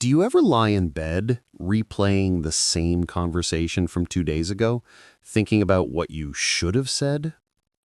Do you ever lie in bed, replaying the same conversation from 2 days ago, thinking about what you should have said?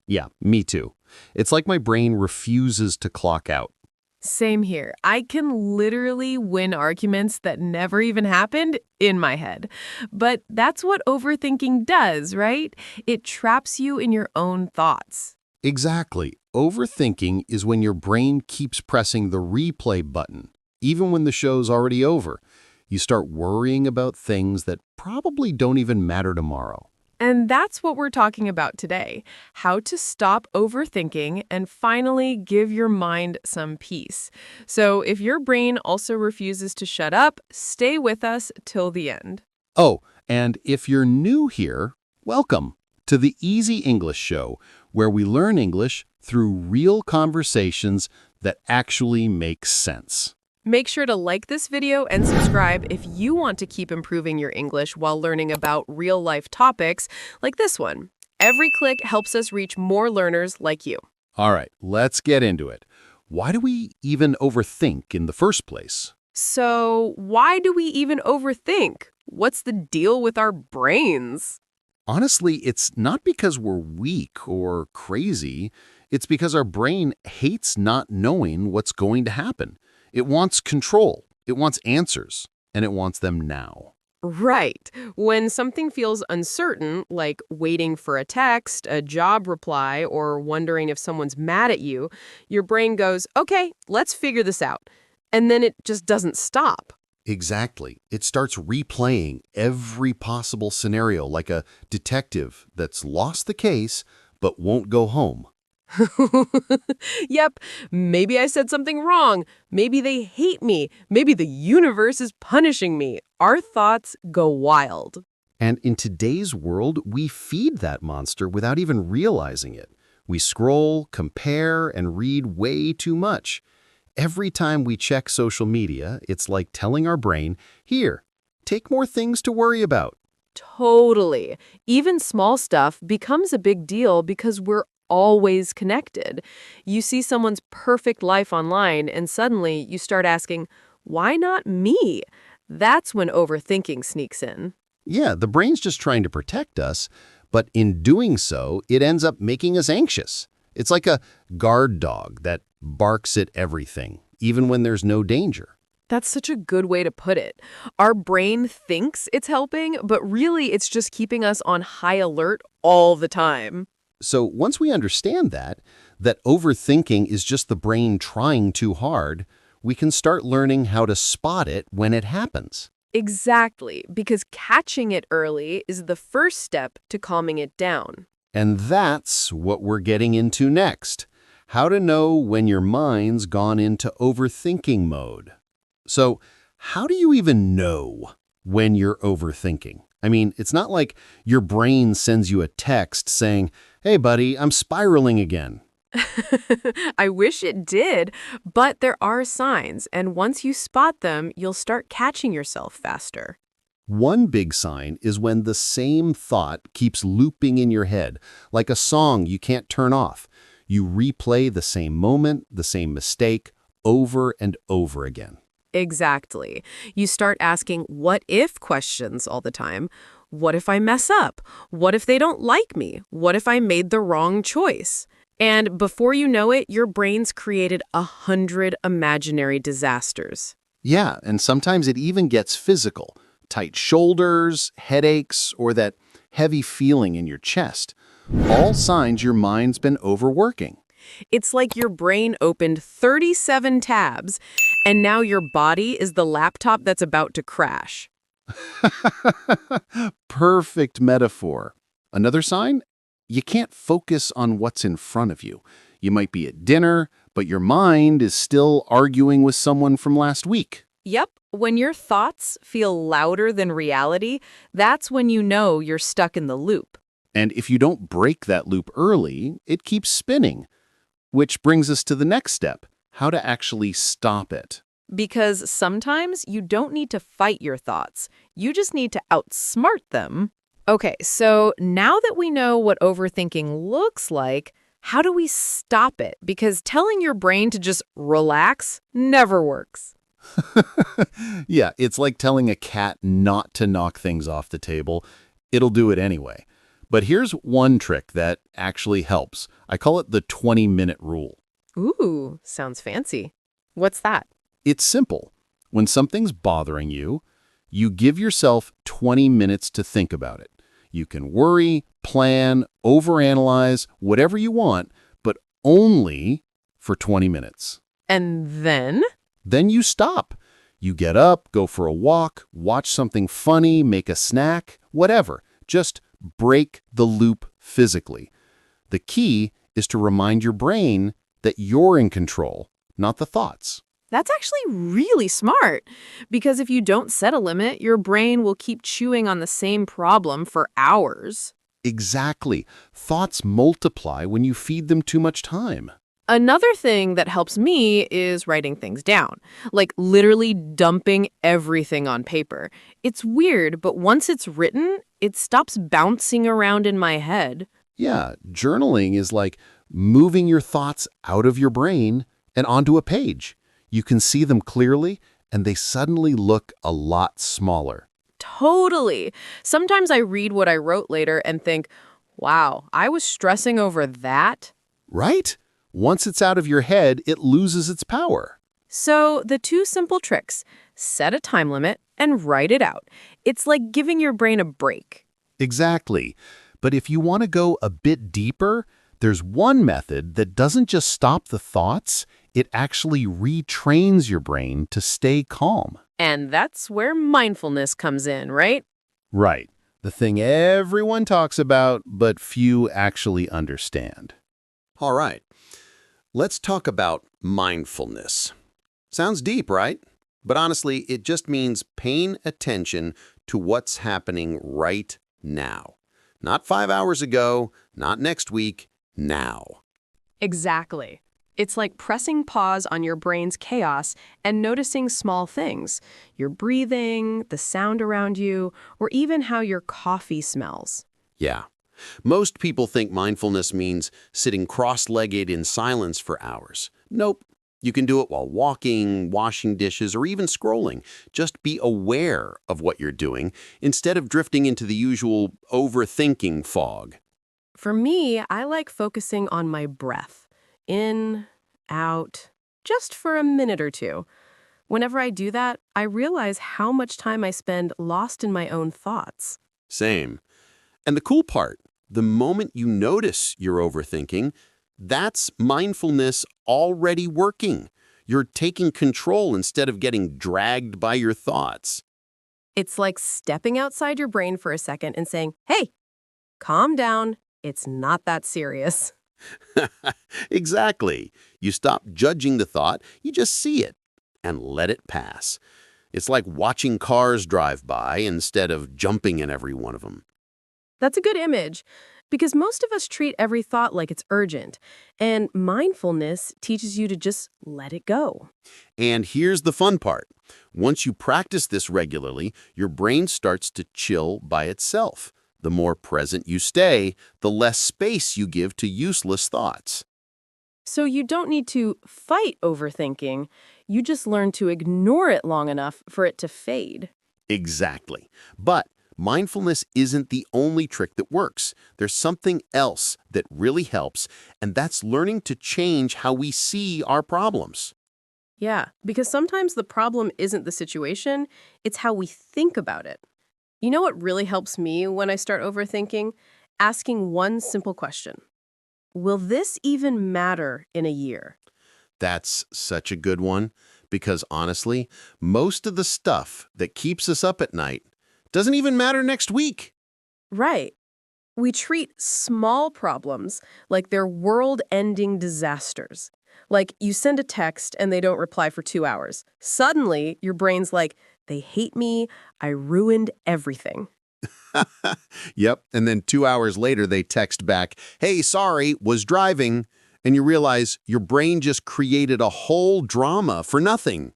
Yeah, me too. It's like my brain refuses to clock out. Same here. I can literally win arguments that never even happened in my head. But that's what overthinking does, right? It traps you in your own thoughts. Exactly. Overthinking is when your brain keeps pressing the replay button, even when the show's already over. You start worrying about things that probably don't even matter tomorrow. And that's what we're talking about today, how to stop overthinking and finally give your mind some peace. So if your brain also refuses to shut up, stay with us till the end. Oh, and if you're new here, welcome to the Easy English Show, where we learn English through real conversations that actually make sense. Make sure to like this video and subscribe if you want to keep improving your English while learning about real-life topics like this one. Every click helps us reach more learners like you. All right, let's get into it. Why do we even overthink in the first place? So, why do we even overthink? What's the deal with our brains? Honestly, it's not because we're weak or crazy. It's because our brain hates not knowing what's going to happen. It wants control, it wants answers, and it wants them now. Right. When something feels uncertain, like waiting for a text, a job reply, or wondering if someone's mad at you, your brain goes, okay, let's figure this out. And then it just doesn't stop. Exactly. It starts replaying every possible scenario like a detective that's lost the case but won't go home. Yep, maybe I said something wrong. Maybe they hate me. Maybe the universe is punishing me. Our thoughts go wild. And in today's world, we feed that monster without even realizing it. We scroll, compare, and read way too much. Every time we check social media, it's like telling our brain, here, take more things to worry about. Totally. Even small stuff becomes a big deal because we're always connected. You see someone's perfect life online and suddenly you start asking, why not me? That's when overthinking sneaks in. Yeah, the brain's just trying to protect us, but in doing so, it ends up making us anxious. It's like a guard dog that barks at everything, even when there's no danger. That's such a good way to put it. Our brain thinks it's helping, but really it's just keeping us on high alert all the time. So once we understand that overthinking is just the brain trying too hard, we can start learning how to spot it when it happens. Exactly, because catching it early is the first step to calming it down. And that's what we're getting into next. How to know when your mind's gone into overthinking mode. So how do you even know when you're overthinking? I mean, it's not like your brain sends you a text saying, hey, buddy, I'm spiraling again. I wish it did, but there are signs, and once you spot them, you'll start catching yourself faster. One big sign is when the same thought keeps looping in your head, like a song you can't turn off. You replay the same moment, the same mistake, over and over again. Exactly. You start asking what-if questions all the time. What if I mess up? What if they don't like me? What if I made the wrong choice? And before you know it, your brain's created 100 imaginary disasters. Yeah, and sometimes it even gets physical. Tight shoulders, headaches, or that heavy feeling in your chest. All signs your mind's been overworking. It's like your brain opened 37 tabs, and now your body is the laptop that's about to crash. Perfect metaphor. Another sign? You can't focus on what's in front of you. You might be at dinner, but your mind is still arguing with someone from last week. Yep, when your thoughts feel louder than reality, that's when you know you're stuck in the loop. And if you don't break that loop early, it keeps spinning. Which brings us to the next step, how to actually stop it. Because sometimes you don't need to fight your thoughts. You just need to outsmart them. Okay, so now that we know what overthinking looks like, how do we stop it? Because telling your brain to just relax never works. Yeah, it's like telling a cat not to knock things off the table. It'll do it anyway. But here's one trick that actually helps. I call it the 20-minute rule. Ooh, sounds fancy. What's that? It's simple. When something's bothering you, you give yourself 20 minutes to think about it. You can worry, plan, overanalyze, whatever you want, but only for 20 minutes. And then? Then you stop. You get up, go for a walk, watch something funny, make a snack, whatever. Just break the loop physically. The key is to remind your brain that you're in control, not the thoughts. That's actually really smart, because if you don't set a limit, your brain will keep chewing on the same problem for hours. Exactly. Thoughts multiply when you feed them too much time. Another thing that helps me is writing things down, like literally dumping everything on paper. It's weird, but once it's written, it stops bouncing around in my head. Yeah, journaling is like moving your thoughts out of your brain and onto a page. You can see them clearly, and they suddenly look a lot smaller. Totally. Sometimes I read what I wrote later and think, wow, I was stressing over that. Right? Once it's out of your head, it loses its power. So the two simple tricks, set a time limit and write it out. It's like giving your brain a break. Exactly. But if you want to go a bit deeper, there's one method that doesn't just stop the thoughts, it actually retrains your brain to stay calm. And that's where mindfulness comes in, right? Right. The thing everyone talks about, but few actually understand. All right. Let's talk about mindfulness. Sounds deep, right? But honestly, it just means paying attention to what's happening right now. Not 5 hours ago, not next week, now. Exactly. It's like pressing pause on your brain's chaos and noticing small things. Your breathing, the sound around you, or even how your coffee smells. Yeah. Most people think mindfulness means sitting cross-legged in silence for hours. Nope. You can do it while walking, washing dishes, or even scrolling. Just be aware of what you're doing instead of drifting into the usual overthinking fog. For me, I like focusing on my breath. In, out, just for a minute or two. Whenever I do that, I realize how much time I spend lost in my own thoughts. Same. And the cool part, the moment you notice you're overthinking, that's mindfulness already working. You're taking control instead of getting dragged by your thoughts. It's like stepping outside your brain for a second and saying, hey, calm down. It's not that serious. Exactly. You stop judging the thought, you just see it and let it pass. It's like watching cars drive by instead of jumping in every one of them. That's a good image, because most of us treat every thought like it's urgent, and mindfulness teaches you to just let it go. And here's the fun part. Once you practice this regularly, your brain starts to chill by itself. The more present you stay, the less space you give to useless thoughts. So you don't need to fight overthinking, you just learn to ignore it long enough for it to fade. Exactly. But mindfulness isn't the only trick that works. There's something else that really helps, and that's learning to change how we see our problems. Yeah, because sometimes the problem isn't the situation, it's how we think about it. You know what really helps me when I start overthinking? Asking one simple question. Will this even matter in a year? That's such a good one, because honestly, most of the stuff that keeps us up at night doesn't even matter next week. Right. We treat small problems like they're world-ending disasters. Like you send a text and they don't reply for 2 hours. Suddenly, your brain's like, they hate me, I ruined everything. Yep, and then 2 hours later they text back, hey, sorry, was driving, and you realize your brain just created a whole drama for nothing.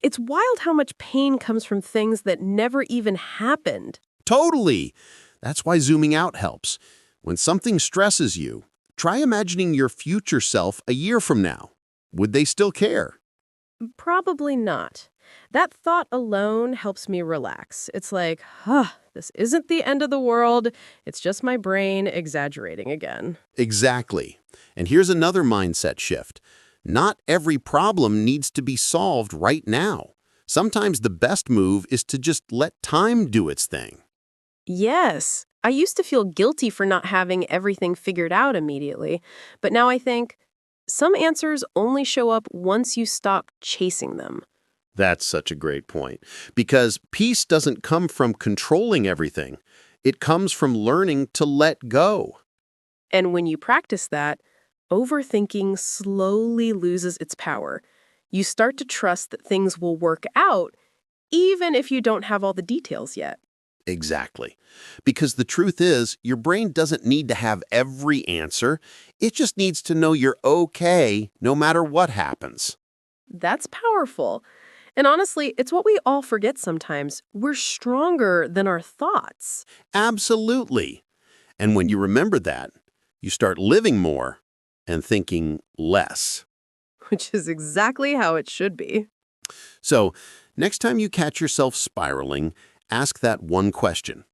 It's wild how much pain comes from things that never even happened. Totally. That's why zooming out helps. When something stresses you, try imagining your future self a year from now. Would they still care? Probably not. That thought alone helps me relax. It's like, this isn't the end of the world. It's just my brain exaggerating again. Exactly. And here's another mindset shift. Not every problem needs to be solved right now. Sometimes the best move is to just let time do its thing. Yes, I used to feel guilty for not having everything figured out immediately, but now I think some answers only show up once you stop chasing them. That's such a great point. Because peace doesn't come from controlling everything. It comes from learning to let go. And when you practice that, overthinking slowly loses its power. You start to trust that things will work out, even if you don't have all the details yet. Exactly. Because the truth is, your brain doesn't need to have every answer. It just needs to know you're okay no matter what happens. That's powerful. And honestly, it's what we all forget sometimes. We're stronger than our thoughts, Absolutely. And when you remember that, you start living more and thinking less. which is exactly how it should be. So, next time you catch yourself spiraling, ask that one question.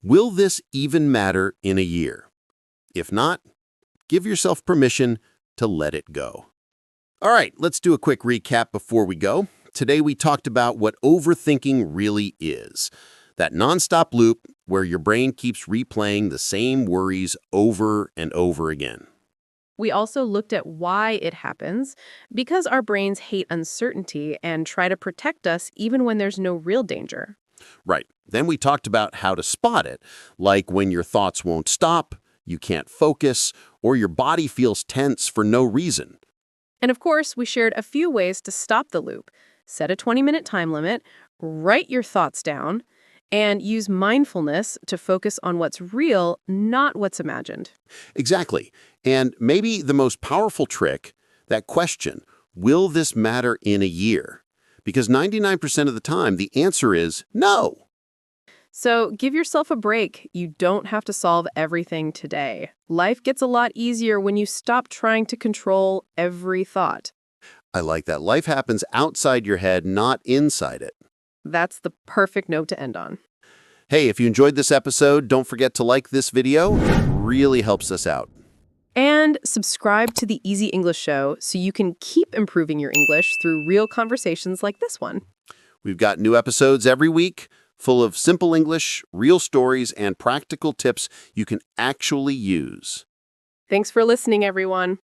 Will this even matter in a year? If not, give yourself permission to let it go. All right, let's do a quick recap before we go. Today we talked about what overthinking really is. That nonstop loop where your brain keeps replaying the same worries over and over again. We also looked at why it happens, because our brains hate uncertainty and try to protect us even when there's no real danger. Right. Then we talked about how to spot it, like when your thoughts won't stop, you can't focus, or your body feels tense for no reason. And of course, we shared a few ways to stop the loop. Set a 20-minute time limit, write your thoughts down, and use mindfulness to focus on what's real, not what's imagined. Exactly. And maybe the most powerful trick, that question, will this matter in a year? Because 99% of the time, the answer is no. So give yourself a break. You don't have to solve everything today. Life gets a lot easier when you stop trying to control every thought. I like that. Life happens outside your head, not inside it. That's the perfect note to end on. Hey, if you enjoyed this episode, don't forget to like this video. It really helps us out. And subscribe to the Easy English Show so you can keep improving your English through real conversations like this one. We've got new episodes every week, full of simple English, real stories, and practical tips you can actually use. Thanks for listening, everyone.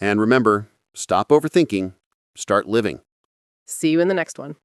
And remember, stop overthinking, start living. See you in the next one.